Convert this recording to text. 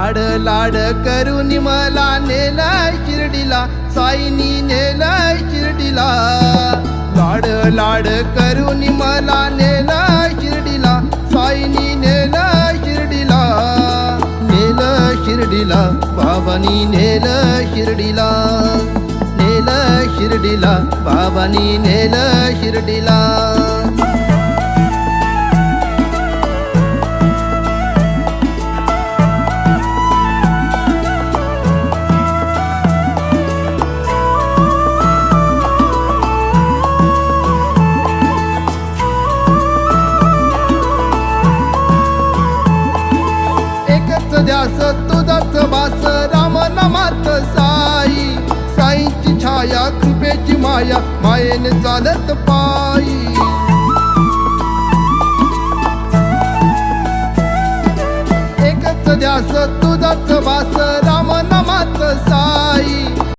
लाड लाड करून मला नेलं शिर्डीला, साईनी नेलं शिर्डीला. लाड लाड करून मला नेलं शिर्डीला, साईनी नेलं शिर्डीला. नेलं शिर्डीला, बाबांनी नेलं शिर्डीला. नेलं शिर्डीला, बाबांनी नेलं शिर्डीला. ध्यास तुझाच वास राम नामात साई. साईंची छाया कृपेची माया, मायेने चालत पायी. एकच ध्यास तुझाच वास राम नामात साई.